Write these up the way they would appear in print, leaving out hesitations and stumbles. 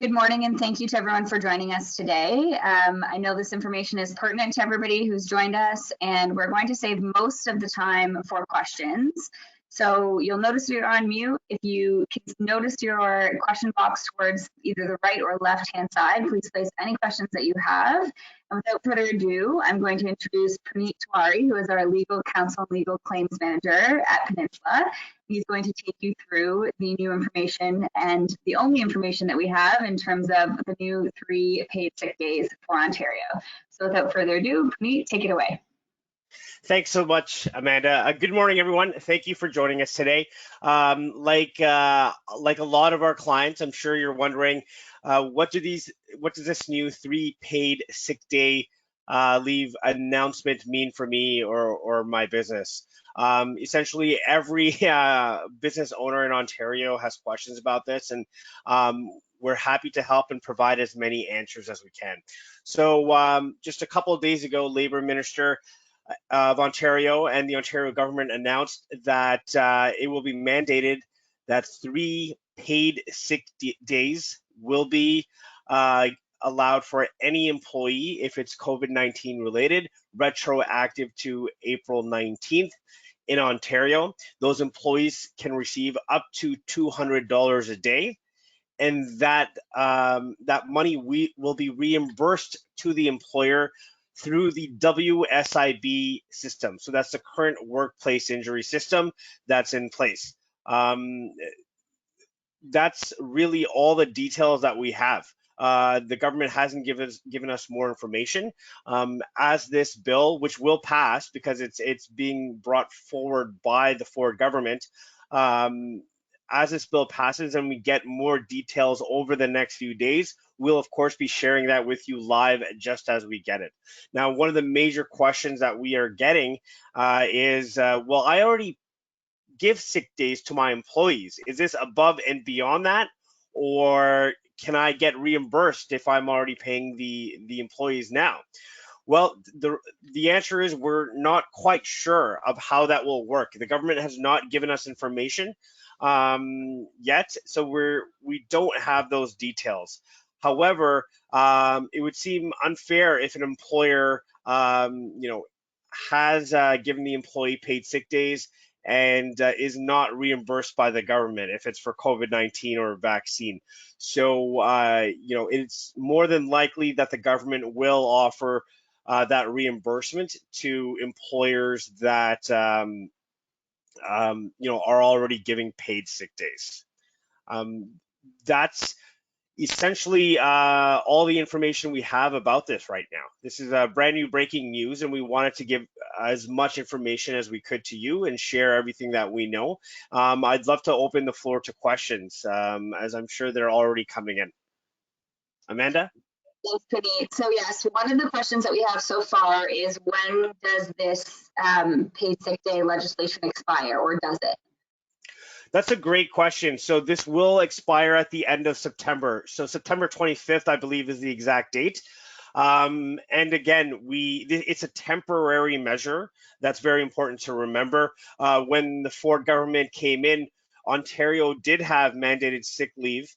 Good morning, and thank you to everyone for joining us today. I know this information is pertinent to everybody who's joined us, and we're going to save most of the time for questions. So you'll notice you're on mute. If you can notice your question box towards either the right or left-hand side, please place any questions that you have. And without further ado, I'm going to introduce Praneet Tiwari, who is our legal counsel and legal claims manager at Peninsula. He's going to take you through the new information and the only information that we have in terms of the new 3 paid sick days for Ontario. So without further ado, Praneet, take it away. Thanks so much, Amanda. Good morning, everyone. Thank you for joining us today. Like a lot of our clients, I'm sure you're wondering, what does this new 3 paid sick day leave announcement mean for me or my business? Essentially, every business owner in Ontario has questions about this, and we're happy to help and provide as many answers as we can. So just a couple of days ago, Labour Minister of Ontario and the Ontario government announced that it will be mandated that 3 paid sick days will be allowed for any employee if it's COVID-19 related, retroactive to April 19th in Ontario. Those employees can receive up to $200 a day, and that money will be reimbursed to the employer through the WSIB system. So that's the current workplace injury system that's in place. That's really all the details that we have. The government hasn't given us more information. As this bill, which will pass because it's being brought forward by the Ford government, as this bill passes and we get more details over the next few days, we'll of course be sharing that with you live just as we get it. Now, one of the major questions that we are getting is, well, I already give sick days to my employees. Is this above and beyond that? Or can I get reimbursed if I'm already paying the employees now? Well, the answer is we're not quite sure of how that will work. The government has not given us information yet, so we don't have those details. However, it would seem unfair if an employer, has given the employee paid sick days and is not reimbursed by the government if it's for COVID-19 or a vaccine. So, it's more than likely that the government will offer that reimbursement to employers that are already giving paid sick days. That's essentially all the information we have about this right now. This is brand new breaking news, and we wanted to give as much information as we could to you and share everything that we know. I'd love to open the floor to questions, as I'm sure they're already coming in. Amanda? Thanks, Praneet. So yes, one of the questions that we have so far is, when does this paid sick day legislation expire, or does it? That's a great question. So this will expire at the end of September. So September 25th, I believe, is the exact date. And again, it's a temporary measure. That's very important to remember. When the Ford government came in, Ontario did have mandated sick leave,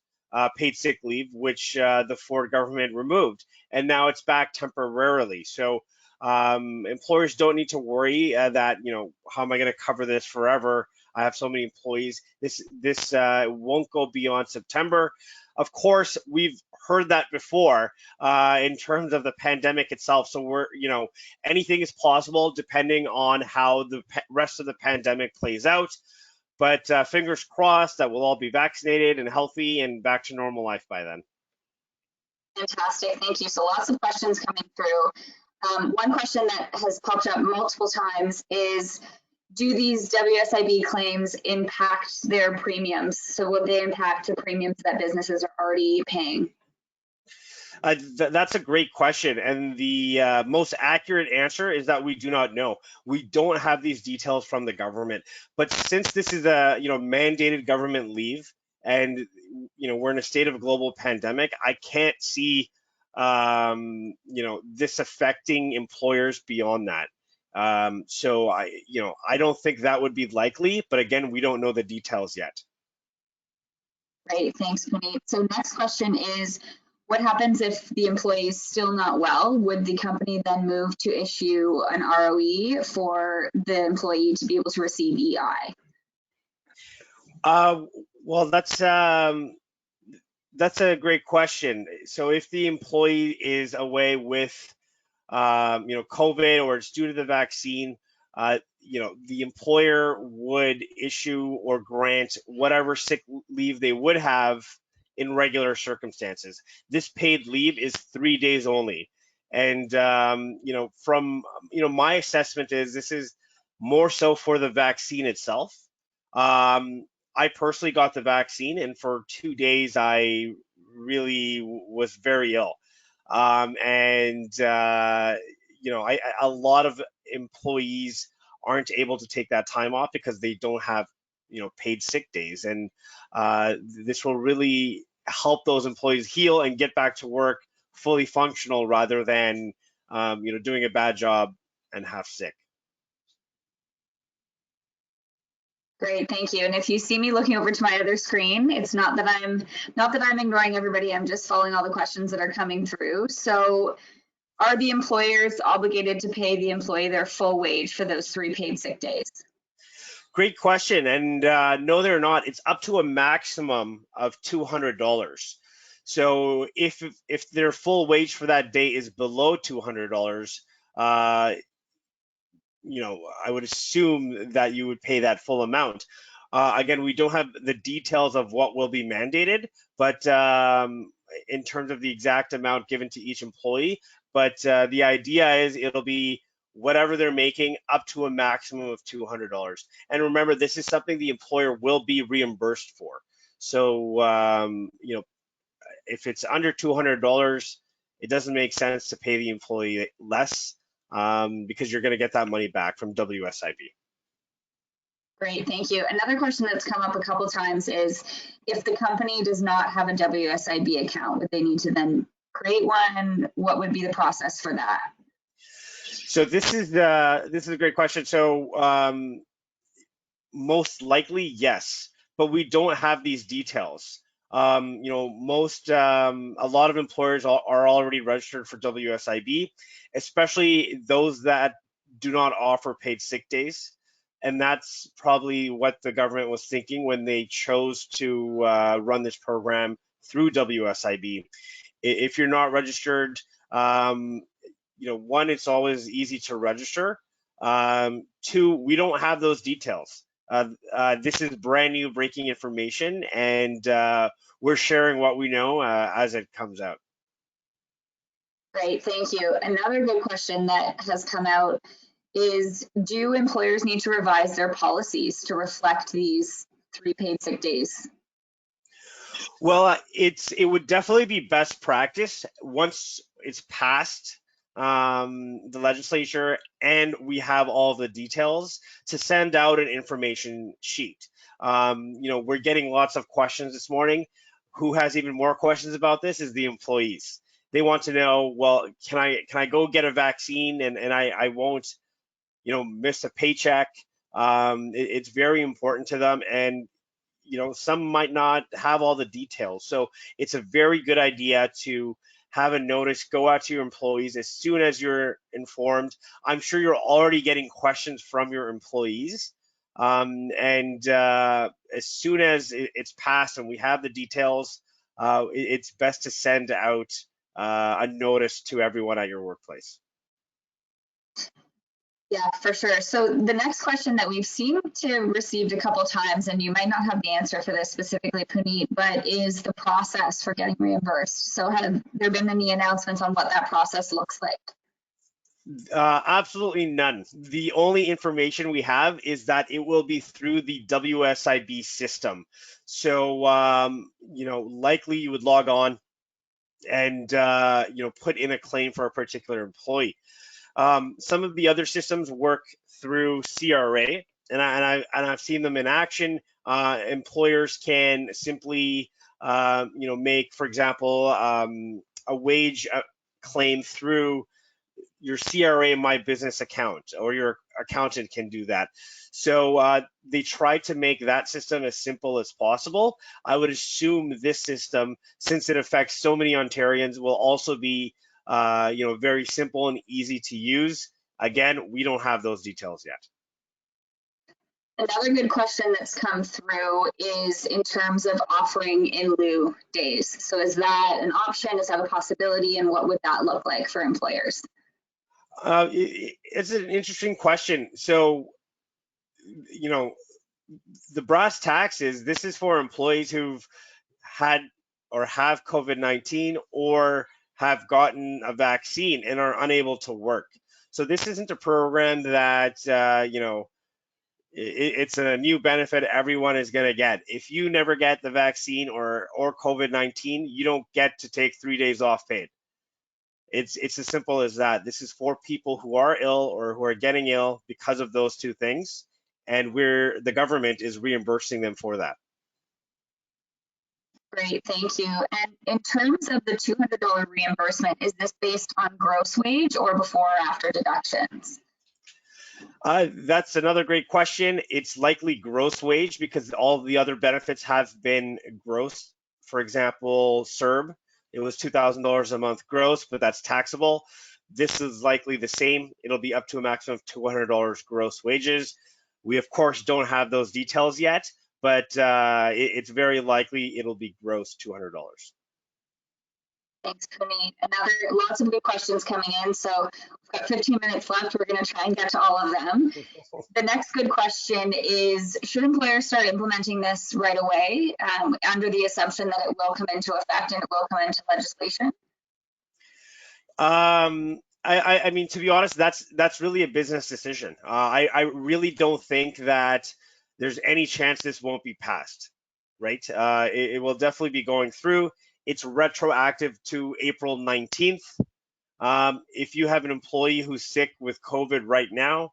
paid sick leave, which the Ford government removed, and now it's back temporarily. So employers don't need to worry that, how am I going to cover this forever? I have so many employees. This won't go beyond September. Of course, we've heard that before in terms of the pandemic itself. So anything is possible depending on how the rest of the pandemic plays out. But fingers crossed that we'll all be vaccinated and healthy and back to normal life by then. Fantastic, thank you. So lots of questions coming through. One question that has popped up multiple times is, do these WSIB claims impact their premiums? So will they impact the premiums that businesses are already paying? That's a great question, and the most accurate answer is that we do not know. We don't have these details from the government. But since this is a mandated government leave, and we're in a state of a global pandemic, I can't see this affecting employers beyond that. So I don't think that would be likely, but again, we don't know the details yet. Great, thanks, Puneet. So next question is, what happens if the employee is still not well? Would the company then move to issue an ROE for the employee to be able to receive EI? Well, that's a great question. So if the employee is away with COVID, or it's due to the vaccine, the employer would issue or grant whatever sick leave they would have in regular circumstances. This paid leave is 3 days only. And, from, my assessment is this is more so for the vaccine itself. I personally got the vaccine, and for 2 days, I really was very ill. And a lot of employees aren't able to take that time off because they don't have paid sick days, and this will really help those employees heal and get back to work fully functional rather than doing a bad job and half sick. Great, thank you. And if you see me looking over to my other screen, it's not that I'm ignoring everybody. I'm just following all the questions that are coming through. So, are the employers obligated to pay the employee their full wage for those 3 paid sick days? Great question. And no, they're not. It's up to a maximum of $200. So if their full wage for that day is below $200, I would assume that you would pay that full amount. Again, we don't have the details of what will be mandated, but in terms of the exact amount given to each employee, but the idea is it'll be whatever they're making up to a maximum of $200. And remember, this is something the employer will be reimbursed for. So, if it's under $200, it doesn't make sense to pay the employee less, because you're going to get that money back from WSIB. Great, thank you. Another question that's come up a couple times is, if the company does not have a WSIB account, would they need to then create one, and what would be the process for that? So this is a great question. So most likely yes, but we don't have these details. A lot of employers are already registered for WSIB, especially those that do not offer paid sick days. And that's probably what the government was thinking when they chose to run this program through WSIB. If you're not registered, one, it's always easy to register. Two, we don't have those details. This is brand new breaking information, and we're sharing what we know as it comes out. Great, thank you. Another good question that has come out is, do employers need to revise their policies to reflect these 3 paid sick days? Well, it would definitely be best practice once it's passed the legislature and we have all the details to send out an information sheet. We're getting lots of questions this morning. Who has even more questions about this is the employees. They want to know, well, can I go get a vaccine and I won't miss a paycheck? It's very important to them, and some might not have all the details. So it's a very good idea to have a notice go out to your employees as soon as you're informed. I'm sure you're already getting questions from your employees. And as soon as it's passed and we have the details, it's best to send out a notice to everyone at your workplace. Yeah, for sure. So the next question that we've seemed to have received a couple times, and you might not have the answer for this specifically, Puneet, but is the process for getting reimbursed. So have there been any announcements on what that process looks like? Absolutely none. The only information we have is that it will be through the WSIB system. So, likely you would log on and, put in a claim for a particular employee. Some of the other systems work through CRA, and I've seen them in action. Employers can simply, make, for example, a wage claim through your CRA My Business account or your accountant can do that. So they try to make that system as simple as possible. I would assume this system, since it affects so many Ontarians, will also be very simple and easy to use. Again, we don't have those details yet. Another good question that's come through is in terms of offering in lieu days. So is that an option? Is that a possibility? And what would that look like for employers? It's an interesting question. So, the brass tacks is this is for employees who've had or have COVID-19 or have gotten a vaccine and are unable to work. So this isn't a program that, it's a new benefit everyone is going to get. If you never get the vaccine or COVID-19, you don't get to take 3 days off paid. It's as simple as that. This is for people who are ill or who are getting ill because of those two things, and the government is reimbursing them for that. Great, thank you. And in terms of the $200 reimbursement, is this based on gross wage or before or after deductions? That's another great question. It's likely gross wage because all the other benefits have been gross. For example, CERB, it was $2,000 a month gross, but that's taxable. This is likely the same. It'll be up to a maximum of $200 gross wages. We, of course, don't have those details yet, but it's very likely it'll be gross $200. Thanks, Puneet. Lots of good questions coming in. So we've got 15 minutes left. We're going to try and get to all of them. The next good question is, should employers start implementing this right away under the assumption that it will come into effect and it will come into legislation? I mean, to be honest, that's really a business decision. I really don't think that there's any chance this won't be passed, right? It will definitely be going through. It's retroactive to April 19th. If you have an employee who's sick with COVID right now,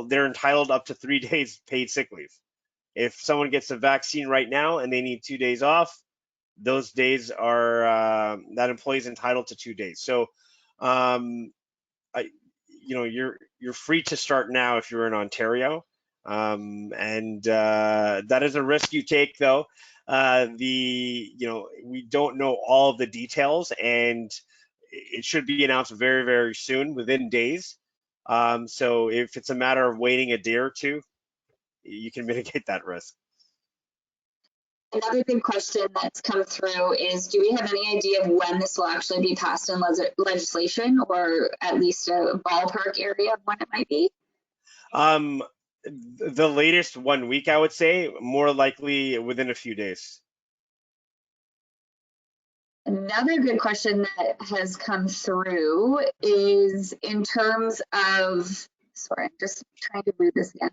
they're entitled up to 3 days paid sick leave. If someone gets a vaccine right now and they need 2 days off, those days are that employee is entitled to 2 days. So, you're free to start now if you're in Ontario. That is a risk you take, though. We don't know all the details, and it should be announced very, very soon, within days. So if it's a matter of waiting a day or two, you can mitigate that risk. Another good question that's come through is, do we have any idea of when this will actually be passed in legislation, or at least a ballpark area of when it might be? The latest 1 week, I would say, more likely within a few days. Another good question that has come through is in terms of, sorry, I'm just trying to read this again.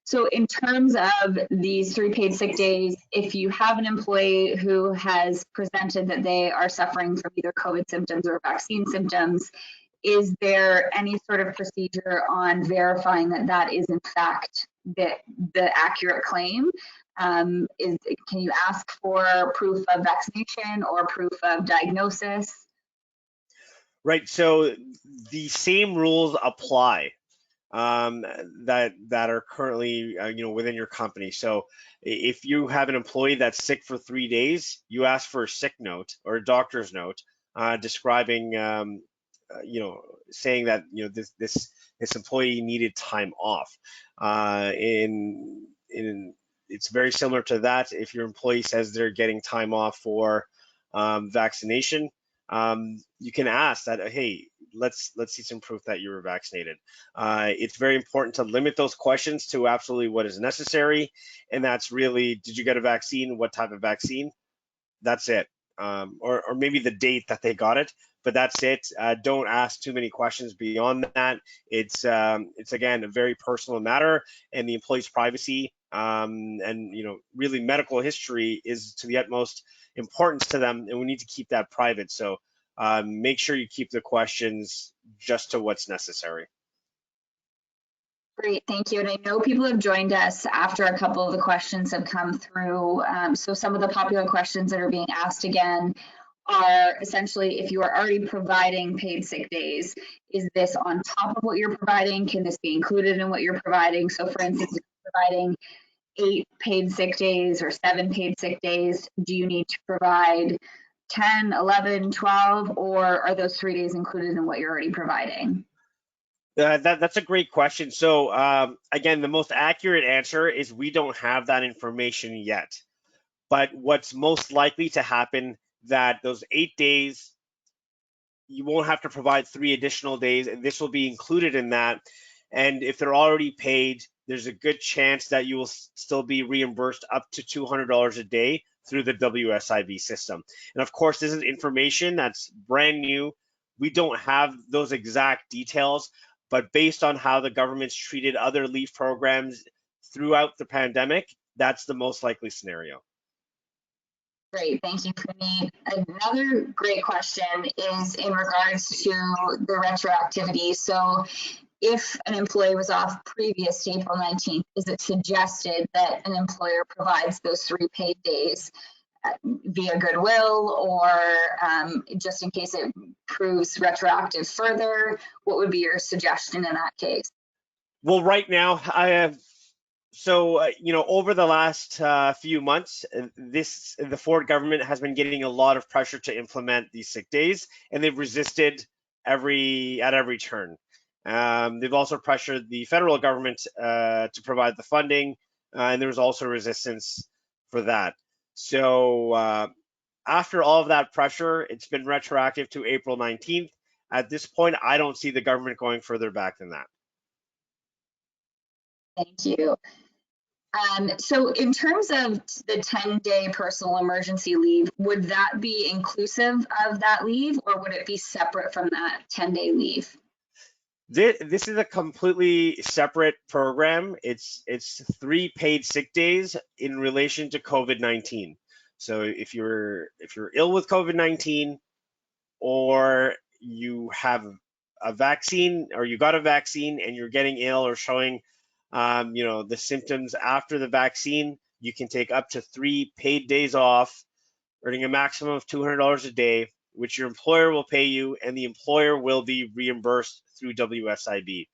So in terms of these 3 paid sick days, if you have an employee who has presented that they are suffering from either COVID symptoms or vaccine symptoms, is there any sort of procedure on verifying that that is in fact the accurate claim? Can you ask for proof of vaccination or proof of diagnosis? Right, so the same rules apply that are currently within your company. So if you have an employee that's sick for 3 days, you ask for a sick note or a doctor's note describing saying that this employee needed time off. It's very similar to that. If your employee says they're getting time off for vaccination, you can ask that, hey, let's see some proof that you were vaccinated. It's very important to limit those questions to absolutely what is necessary, and that's really, did you get a vaccine? What type of vaccine? That's it. Or maybe the date that they got it, but that's it. Don't ask too many questions beyond that. It's again a very personal matter, and the employee's privacy and really medical history is to the utmost importance to them, and we need to keep that private. So make sure you keep the questions just to what's necessary. Great, thank you. And I know people have joined us after a couple of the questions have come through. So some of the popular questions that are being asked again are essentially, if you are already providing paid sick days, is this on top of what you're providing? Can this be included in what you're providing? So for instance, if you're providing 8 paid sick days or 7 paid sick days, do you need to provide 10, 11, 12, or are those 3 days included in what you're already providing? That's a great question. So again, the most accurate answer is we don't have that information yet. But what's most likely to happen, that those 8 days, you won't have to provide 3 additional days, and this will be included in that. And if they're already paid, there's a good chance that you will still be reimbursed up to $200 a day through the WSIB system. And of course, this is information that's brand new. We don't have those exact details, but based on how the government's treated other leave programs throughout the pandemic, that's the most likely scenario. Great, thank you, Puneet. Another great question is in regards to the retroactivity. So if an employee was off previous to April 19th, is it suggested that an employer provides those 3 paid days via goodwill, or just in case it proves retroactive further? What would be your suggestion in that case? Well, right now, I have over the last few months, the Ford government has been getting a lot of pressure to implement these sick days, and they've resisted at every turn. They've also pressured the federal government to provide the funding, and there was also resistance for that. So after all of that pressure, it's been retroactive to April 19th. At this point, I don't see the government going further back than that. Thank you. So in terms of the 10-day personal emergency leave, would that be inclusive of that leave, or would it be separate from that 10-day leave? This is a completely separate program. It's 3 paid sick days in relation to COVID-19. So if you're ill with COVID-19, or you have a vaccine, or you got a vaccine and you're getting ill or showing the symptoms after the vaccine, you can take up to 3 paid days off, earning a maximum of $200 a day, which your employer will pay you, and the employer will be reimbursed through WSIB.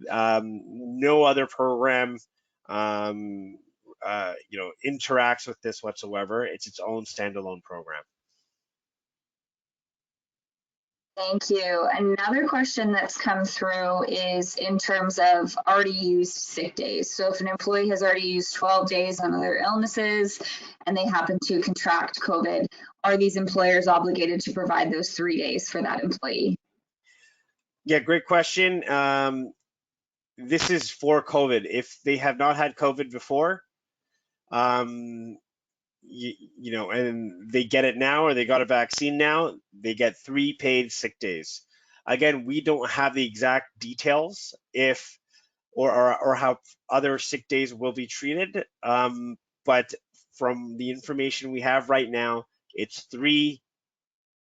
No other program interacts with this whatsoever. It's its own standalone program. Thank you. Another question that's come through is in terms of already used sick days. So if an employee has already used 12 days on other illnesses and they happen to contract COVID, are these employers obligated to provide those 3 days for that employee? Yeah, great question. This is for COVID. If they have not had COVID before, and they get it now, or they got a vaccine now, they get 3 paid sick days. Again, we don't have the exact details if or how other sick days will be treated, but from the information we have right now, it's 3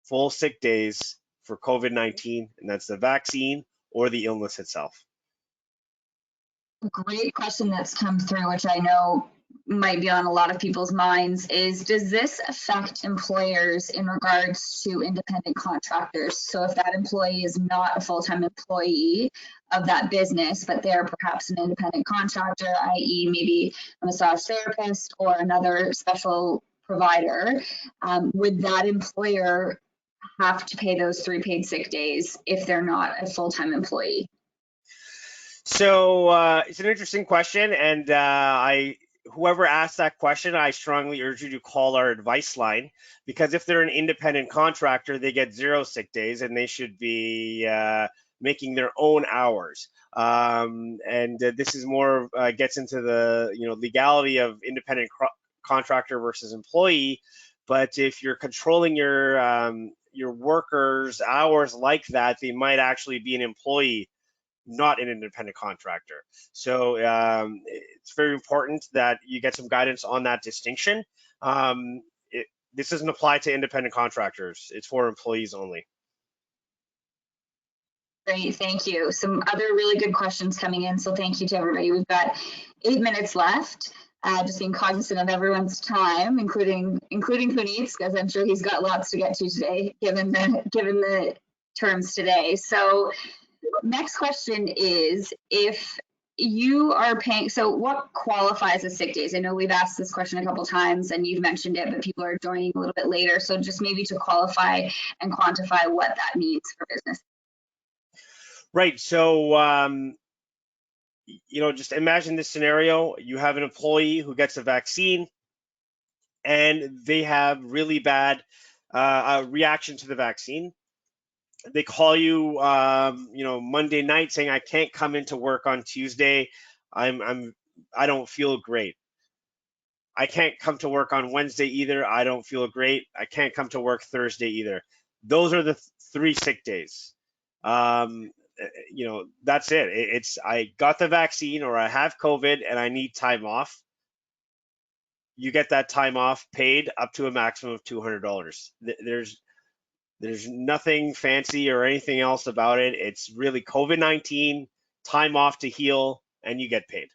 full sick days for COVID-19, and that's the vaccine or the illness itself. Great question that's come through, which I know might be on a lot of people's minds, is does this affect employers in regards to independent contractors? So if that employee is not a full-time employee of that business, but they're perhaps an independent contractor, i.e. maybe a massage therapist or another special provider, would that employer have to pay those 3 paid sick days if they're not a full-time employee? So it's an interesting question, and whoever asked that question, I strongly urge you to call our advice line, because if they're an independent contractor, they get 0 sick days, and they should be making their own hours. And this is more gets into the legality of independent contractor versus employee. But if you're controlling your workers' hours like that, they might actually be an employee, not an independent contractor. So it's very important that you get some guidance on that distinction. This doesn't apply to independent contractors. It's for employees only. Great, thank you. Some other really good questions coming in, so thank you to everybody. We've got 8 minutes left. just being cognizant of everyone's time, including Puneet's, because I'm sure he's got lots to get to today, given the terms today. So next question is, if you are paying, so what qualifies as sick days? I know we've asked this question a couple times and you've mentioned it, but people are joining a little bit later. So just maybe to qualify and quantify what that means for business. Right. So, just imagine this scenario. You have an employee who gets a vaccine and they have really bad reaction to the vaccine. They call you, Monday night saying, I can't come into work on Tuesday. I don't feel great. I can't come to work on Wednesday either. I don't feel great. I can't come to work Thursday either. Those are the 3 sick days. That's it. It's I got the vaccine or I have COVID and I need time off. You get that time off paid up to a maximum of $200. There's nothing fancy or anything else about it. It's really COVID-19, time off to heal, and you get paid.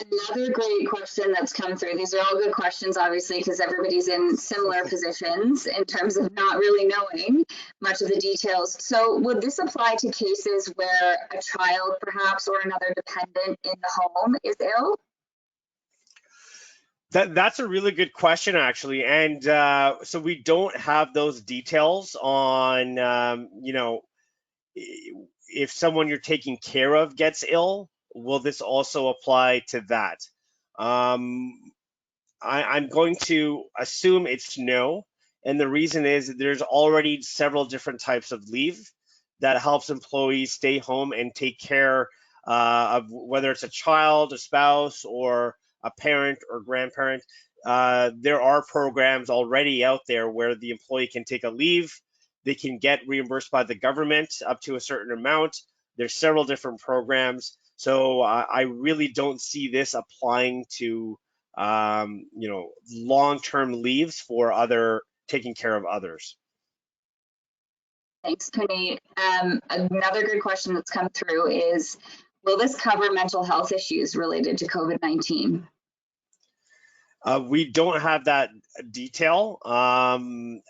Another great question that's come through. These are all good questions, obviously, because everybody's in similar positions in terms of not really knowing much of the details. So would this apply to cases where a child, perhaps, or another dependent in the home is ill? That's a really good question, actually. And so we don't have those details on, if someone you're taking care of gets ill, will this also apply to that? I'm going to assume it's no. And the reason is there's already several different types of leave that helps employees stay home and take care of whether it's a child, a spouse, or a parent or grandparent. There are programs already out there where the employee can take a leave. They can get reimbursed by the government up to a certain amount. There's several different programs. So I really don't see this applying to long-term leaves for taking care of others. Thanks, Puneet. Another good question that's come through is, will this cover mental health issues related to COVID-19? We don't have that detail. And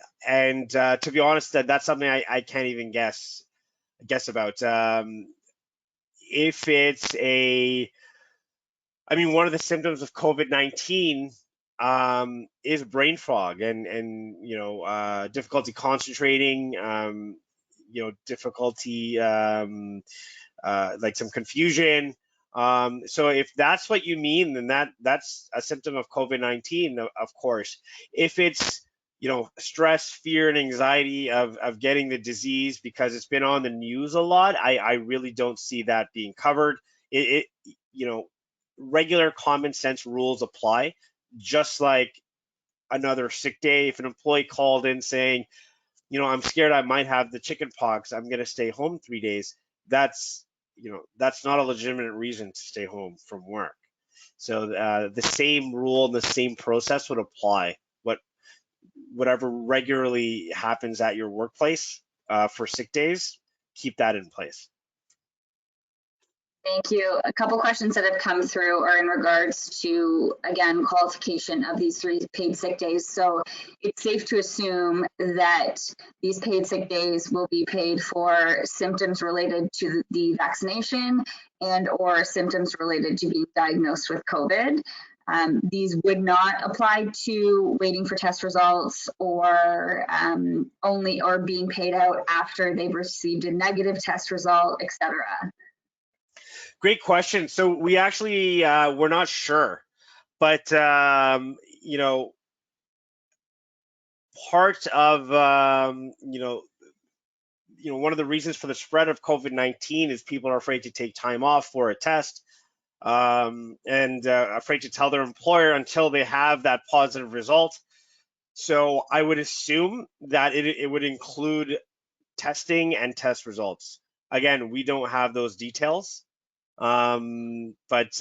to be honest, that's something I can't even guess about. If it's one of the symptoms of COVID-19 is brain fog and difficulty concentrating, difficulty like some confusion. So if that's what you mean, then that's a symptom of COVID-19, of course. If it's stress, fear, and anxiety of getting the disease because it's been on the news a lot, I really don't see that being covered. Regular common sense rules apply, just like another sick day. If an employee called in saying, I'm scared I might have the chicken pox, I'm going to stay home 3 days, that's not a legitimate reason to stay home from work. So the same rule and the same process would apply. Whatever regularly happens at your workplace for sick days, keep that in place. Thank you. A couple questions that have come through are in regards to, again, qualification of these 3 paid sick days. So it's safe to assume that these paid sick days will be paid for symptoms related to the vaccination and or symptoms related to being diagnosed with COVID. These would not apply to waiting for test results or being paid out after they've received a negative test result, etc. Great question. So we actually we're not sure, but part of one of the reasons for the spread of COVID-19 is people are afraid to take time off for a test and afraid to tell their employer until they have that positive result. So I would assume that it would include testing and test results. Again, we don't have those details. But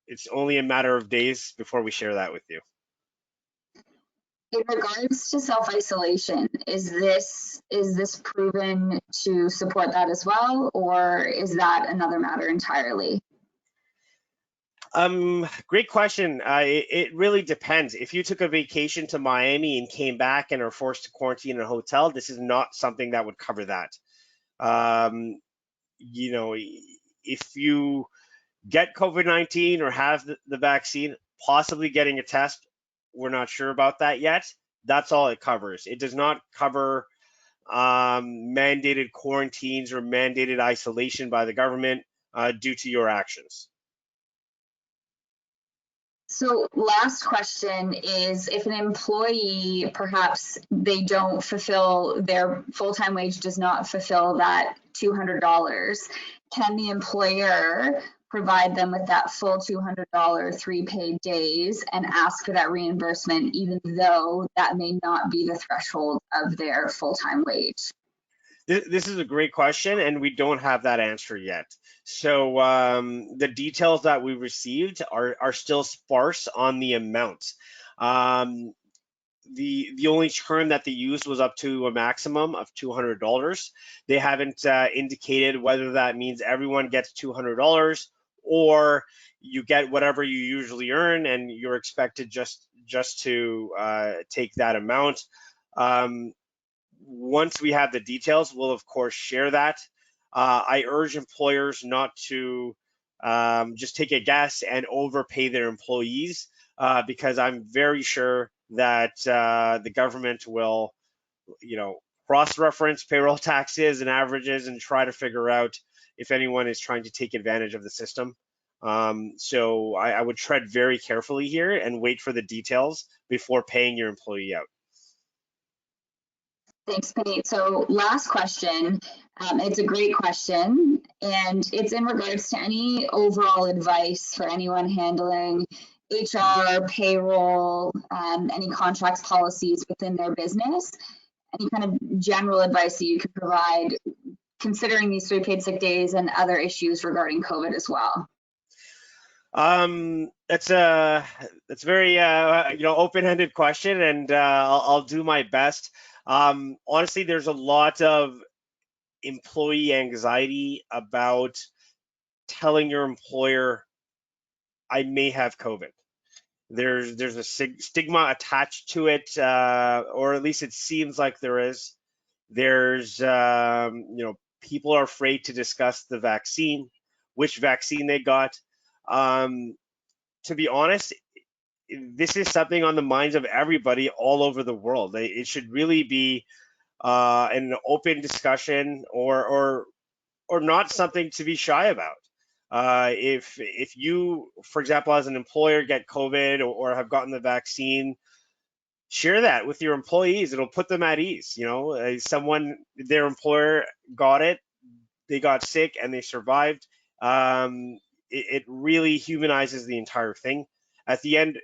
it's only a matter of days before we share that with you. In regards to self-isolation, is this proven to support that as well, or is that another matter entirely? Great question. It really depends. If you took a vacation to Miami and came back and are forced to quarantine in a hotel, this is not something that would cover that. Um, you know, if you get COVID-19 or have the vaccine, possibly getting a test, we're not sure about that yet. That's all it covers. It does not cover mandated quarantines or mandated isolation by the government due to your actions. So last question is, if an employee, perhaps they don't fulfill their full-time wage, does not fulfill that $200, can the employer provide them with that full $200 3 paid days and ask for that reimbursement, even though that may not be the threshold of their full-time wage? This is a great question, and we don't have that answer yet. So the details that we received are still sparse on the amounts. The only term that they used was up to a maximum of $200. They haven't indicated whether that means everyone gets $200 or you get whatever you usually earn and you're expected just to take that amount. Once we have the details, we'll of course share that. I urge employers not to just take a guess and overpay their employees because I'm very sure that the government will, cross-reference payroll taxes and averages and try to figure out if anyone is trying to take advantage of the system. So I would tread very carefully here and wait for the details before paying your employee out. Thanks, Penny. So last question, it's a great question, and it's in regards to any overall advice for anyone handling HR, payroll, any contracts policies within their business, any kind of general advice that you could provide considering these 3 paid sick days and other issues regarding COVID as well. That's a very open-ended question, and I'll do my best. Honestly, there's a lot of employee anxiety about telling your employer, I may have COVID. There's a stigma attached to it, or at least it seems like there is. There's people are afraid to discuss the vaccine, which vaccine they got. To be honest, this is something on the minds of everybody all over the world. It should really be an open discussion or not something to be shy about. If you, for example, as an employer get COVID or have gotten the vaccine, share that with your employees. It'll put them at ease. Their employer got it, they got sick and they survived. It really humanizes the entire thing. At the end,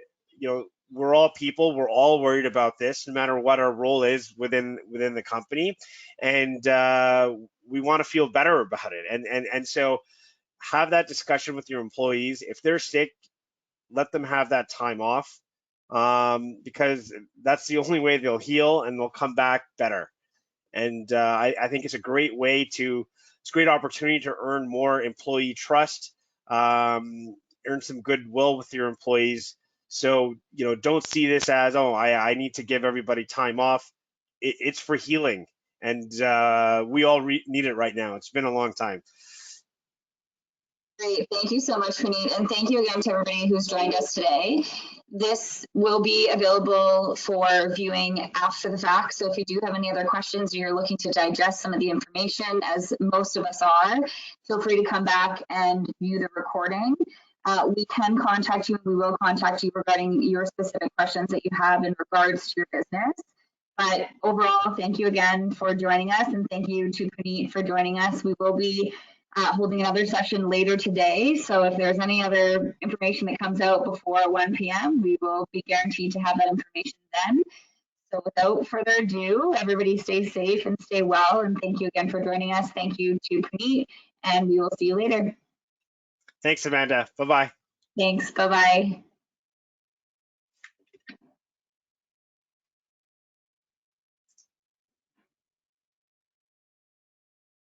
we're all people. We're all worried about this, no matter what our role is within the company, and we want to feel better about it. And so, have that discussion with your employees. If they're sick, let them have that time off, because that's the only way they'll heal and they'll come back better. And I think it's a great opportunity to earn more employee trust, earn some goodwill with your employees. So, don't see this as, I need to give everybody time off. It's for healing, and we all need it right now. It's been a long time. Great. Thank you so much, Puneet. And thank you again to everybody who's joined us today. This will be available for viewing after the fact. So if you do have any other questions or you're looking to digest some of the information, as most of us are, feel free to come back and view the recording. We can contact you, and we will contact you regarding your specific questions that you have in regards to your business. But overall, thank you again for joining us, and thank you to Puneet for joining us. We will be holding another session later today. So if there's any other information that comes out before 1 p.m., we will be guaranteed to have that information then. So without further ado, everybody stay safe and stay well. And thank you again for joining us. Thank you to Puneet, and we will see you later. Thanks, Amanda. Bye-bye. Thanks. Bye-bye.